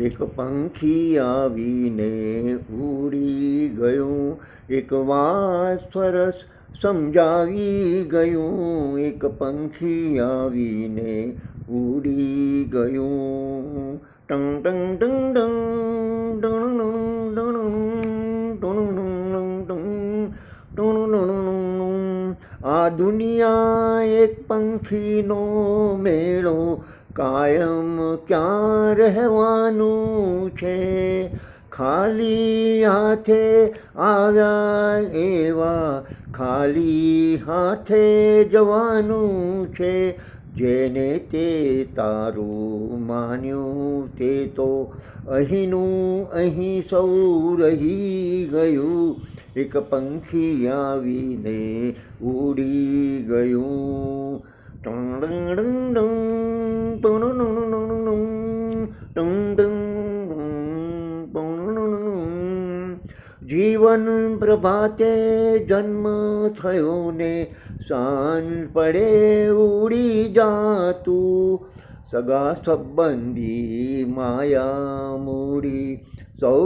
એક પંખી આવીને ઉડી ગયું, એક વાત સરસ સમજાવી ગયું. એક પંખી આવીને ઉડી ગયું. ટંગ ટંગ ટંગ ટંગ આ દુનિયા એક પંખીનો મેળો, કાયમ ક્યાં રહેવાનું છે. ખાલી હાથે આવ્યા એવા ખાલી હાથે જવાનું છે. જેને તે તારું માન્યું તે તો અહીંનું અહીં સૌ રહી ગયું. એક પંખી આવીને ઉડી ગયું. જીવન પ્રભાતે જન્મ થયો ને સાંજ પડે ઉડી જાતું. સગા સંબંધી માયા મૂડી સૌ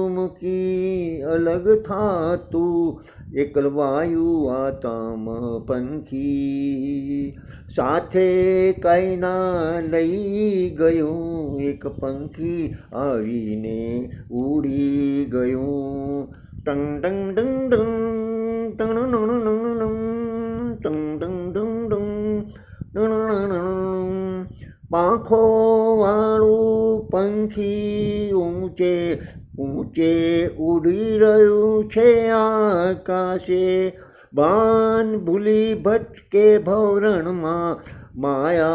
મૂકી અલગ થાતું. એકલવાયું આતામ પંખી સાથે કઈ ના લઈ ગયું. એક પંખી આવીને ઉડી ગયું. Tongue tongue tongue tongue tongue tongue tongue પાંખો વાળું પંખી ઊંચે ઊંચે ઉડી રહ્યું છે આકાશે. બાન ભૂલી ભટકે ભવરણમાં માયા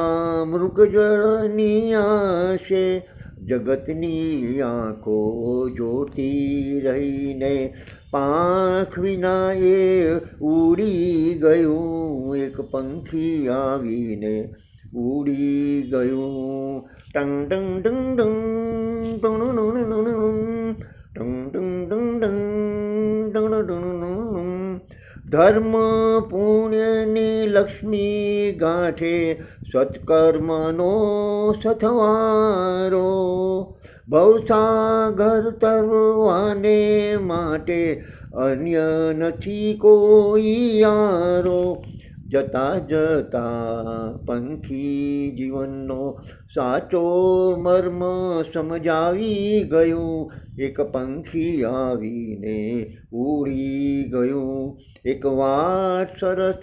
મૃગજળની આશે. જગતની આંખો જોતી રહીને પાંખ વિના એ ઉડી ગયું. એક પંખી આવીને ઉડી ગયું. Tongue tongue tongue tongue. ધર્મ પુણ્યની લક્ષ્મી ગાંઠે સત્કર્મનો સથવારો. ભવસાગર તરવાને માટે અન્ય નથી કોઈ યારો. જતા જતા પંખી જીવનનો સાચો મર્મ સમજાવી ગયું. એક પંખી આવીને ઉડી ગયું. એક વાત સરસ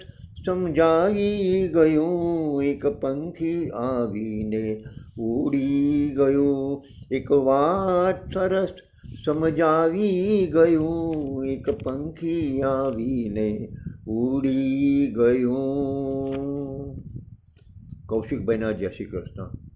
સમજાવી ગયું. એક પંખી આવીને ઉડી ગયું. એક વાત સરસ સમજાવી ગયું. એક પંખી આવીને ઉડી ગયું. કૌશિકભાઈના જય શ્રી કૃષ્ણ.